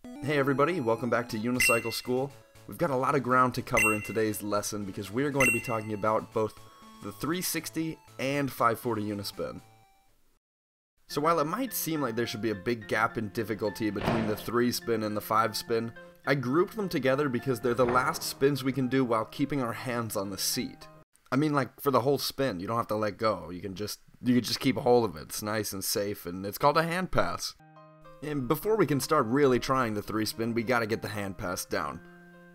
Hey everybody, welcome back to Unicycle School. We've got a lot of ground to cover in today's lesson because we're going to be talking about both the 360 and 540 Unispin. So while it might seem like there should be a big gap in difficulty between the 3-spin and the 5-spin, I grouped them together because they're the last spins we can do while keeping our hands on the seat. I mean, like, for the whole spin, you don't have to let go. You can just keep a hold of it. It's nice and safe, and it's called a hand pass. And before we can start really trying the 3-spin, we gotta get the hand pass down.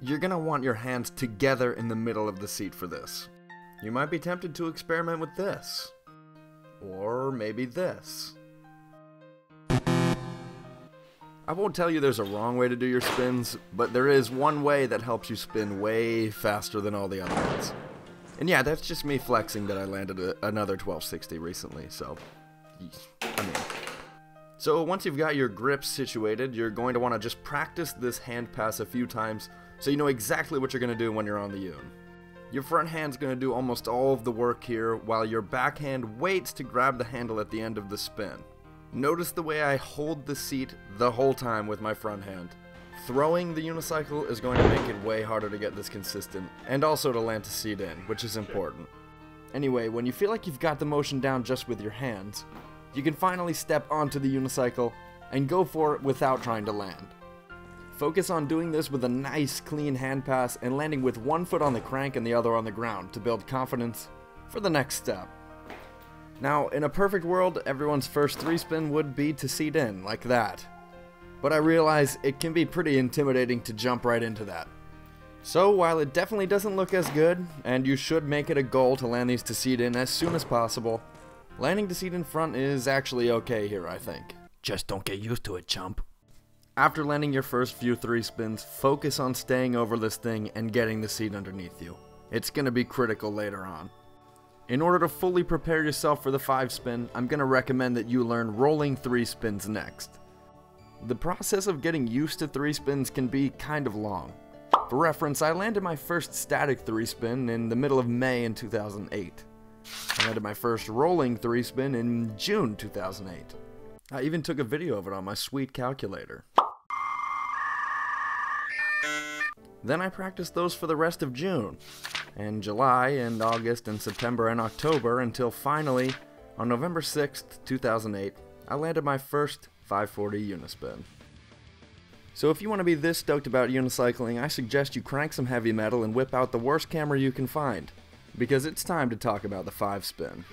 You're gonna want your hands together in the middle of the seat for this. You might be tempted to experiment with this. Or maybe this. I won't tell you there's a wrong way to do your spins, but there is one way that helps you spin way faster than all the other ones. And yeah, that's just me flexing that I landed another 1260 recently, so, So once you've got your grips situated, you're going to want to just practice this hand pass a few times so you know exactly what you're going to do when you're on the Yun. Your front hand's going to do almost all of the work here, while your back hand waits to grab the handle at the end of the spin. Notice the way I hold the seat the whole time with my front hand. Throwing the unicycle is going to make it way harder to get this consistent, and also to land the seat in, which is important. Anyway, when you feel like you've got the motion down just with your hands, you can finally step onto the unicycle and go for it without trying to land. Focus on doing this with a nice clean hand pass and landing with one foot on the crank and the other on the ground to build confidence for the next step. Now, in a perfect world, everyone's first 3-spin would be to seat in, like that. But I realize it can be pretty intimidating to jump right into that. So while it definitely doesn't look as good, and you should make it a goal to land these to seat in as soon as possible, landing to seat in front is actually okay here, I think. Just don't get used to it, chump. After landing your first few 3-spins, focus on staying over this thing and getting the seat underneath you. It's going to be critical later on. In order to fully prepare yourself for the 5-spin, I'm going to recommend that you learn rolling 3-spins next. The process of getting used to 3-spins can be kind of long. For reference, I landed my first static 3-spin in the middle of May in 2008. I landed my first rolling 3-spin in June 2008. I even took a video of it on my sweet calculator. Then I practiced those for the rest of June, and July, and August, and September, and October, until finally, on November 6th, 2008, I landed my first 540 Unispin. So if you want to be this stoked about unicycling, I suggest you crank some heavy metal and whip out the worst camera you can find, because it's time to talk about the 5-spin.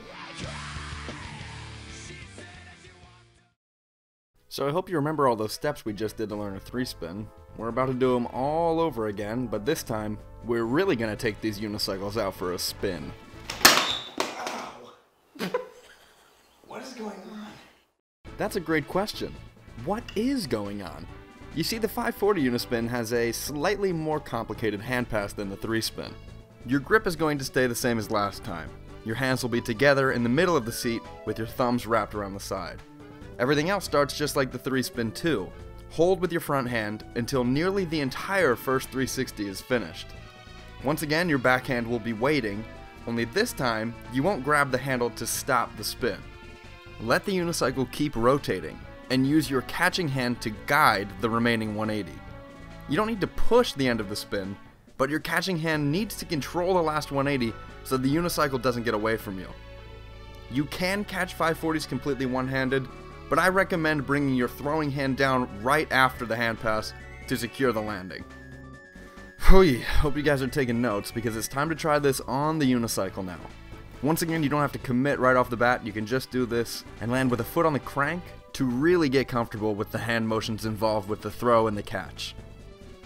So I hope you remember all those steps we just did to learn a 3-spin. We're about to do them all over again, but this time, we're really going to take these unicycles out for a spin. Ow. What is going on? That's a great question. What is going on? You see, the 540 Unispin has a slightly more complicated hand pass than the 3-spin. Your grip is going to stay the same as last time. Your hands will be together in the middle of the seat with your thumbs wrapped around the side. Everything else starts just like the 3-spin too. Hold with your front hand until nearly the entire first 360 is finished. Once again, your back hand will be waiting, only this time you won't grab the handle to stop the spin. Let the unicycle keep rotating and use your catching hand to guide the remaining 180. You don't need to push the end of the spin, but your catching hand needs to control the last 180 so the unicycle doesn't get away from you. You can catch 540s completely one-handed, but I recommend bringing your throwing hand down right after the hand pass to secure the landing. Whew, hope you guys are taking notes because it's time to try this on the unicycle now. Once again, you don't have to commit right off the bat, you can just do this and land with a foot on the crank to really get comfortable with the hand motions involved with the throw and the catch.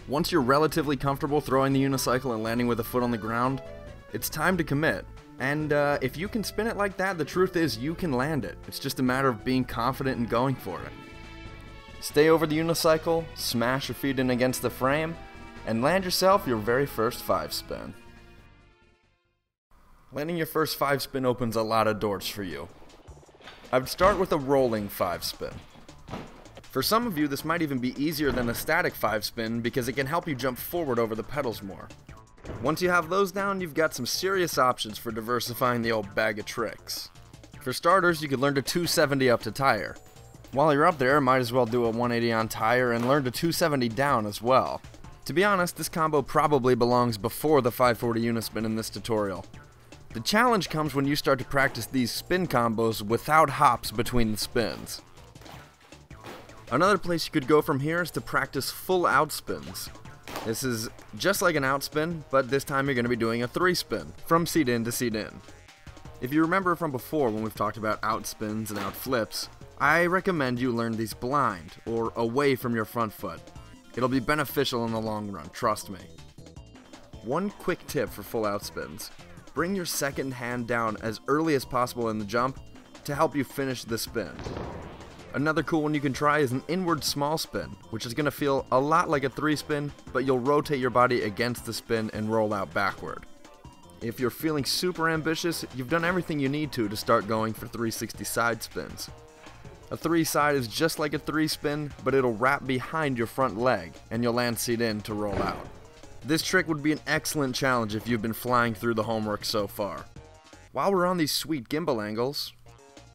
Once you're relatively comfortable throwing the unicycle and landing with a foot on the ground, it's time to commit. And if you can spin it like that, the truth is you can land it. It's just a matter of being confident and going for it. Stay over the unicycle, smash your feet in against the frame, and land yourself your very first 5-spin. Landing your first 5-spin opens a lot of doors for you. I'd start with a rolling 5-spin. For some of you, this might even be easier than a static 5-spin because it can help you jump forward over the pedals more. Once you have those down, you've got some serious options for diversifying the old bag of tricks. For starters, you could learn to 270 up to tire. While you're up there, might as well do a 180 on tire and learn to 270 down as well. To be honest, this combo probably belongs before the 540 Unispin in this tutorial. The challenge comes when you start to practice these spin combos without hops between the spins. Another place you could go from here is to practice full out spins. This is just like an outspin, but this time you're going to be doing a 3-spin, from seat in to seat in. If you remember from before when we've talked about outspins and outflips, I recommend you learn these blind, or away from your front foot. It'll be beneficial in the long run, trust me. One quick tip for full outspins: bring your second hand down as early as possible in the jump to help you finish the spin. Another cool one you can try is an inward small spin, which is going to feel a lot like a 3-spin, but you'll rotate your body against the spin and roll out backward. If you're feeling super ambitious, you've done everything you need to start going for 360 side spins. A 3 side is just like a 3-spin, but it'll wrap behind your front leg, and you'll land seat in to roll out. This trick would be an excellent challenge if you've been flying through the homework so far. While we're on these sweet gimbal angles,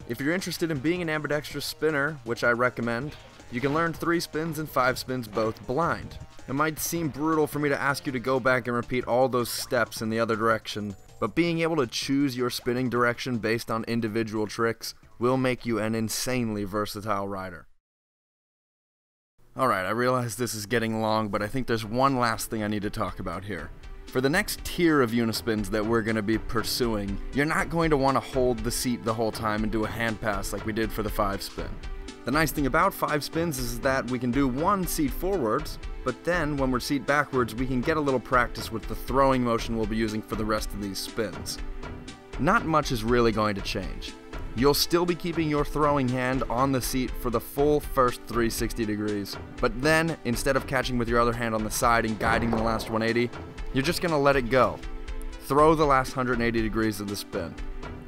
if you're interested in being an ambidextrous spinner, which I recommend, you can learn 3 spins and 5 spins both blind. It might seem brutal for me to ask you to go back and repeat all those steps in the other direction, but being able to choose your spinning direction based on individual tricks will make you an insanely versatile rider. Alright, I realize this is getting long, but I think there's one last thing I need to talk about here. For the next tier of Unispins that we're going to be pursuing, you're not going to want to hold the seat the whole time and do a hand pass like we did for the 5-spin. The nice thing about 5 spins is that we can do one seat forwards, but then when we're seat backwards we can get a little practice with the throwing motion we'll be using for the rest of these spins. Not much is really going to change. You'll still be keeping your throwing hand on the seat for the full first 360 degrees, but then, instead of catching with your other hand on the side and guiding the last 180, you're just going to let it go. Throw the last 180 degrees of the spin.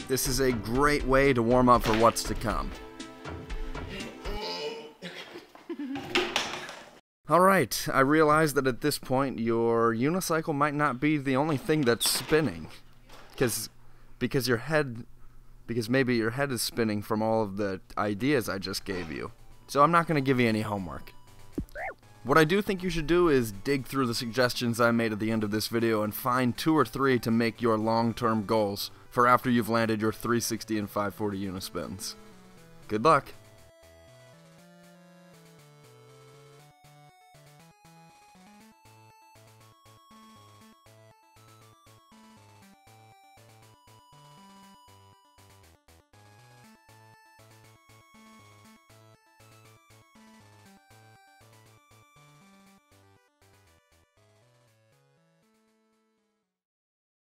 This is a great way to warm up for what's to come. Alright, I realize that at this point your unicycle might not be the only thing that's spinning. Because maybe your head is spinning from all of the ideas I just gave you. So I'm not going to give you any homework. What I do think you should do is dig through the suggestions I made at the end of this video and find 2 or 3 to make your long-term goals for after you've landed your 360 and 540 Unispins. Good luck!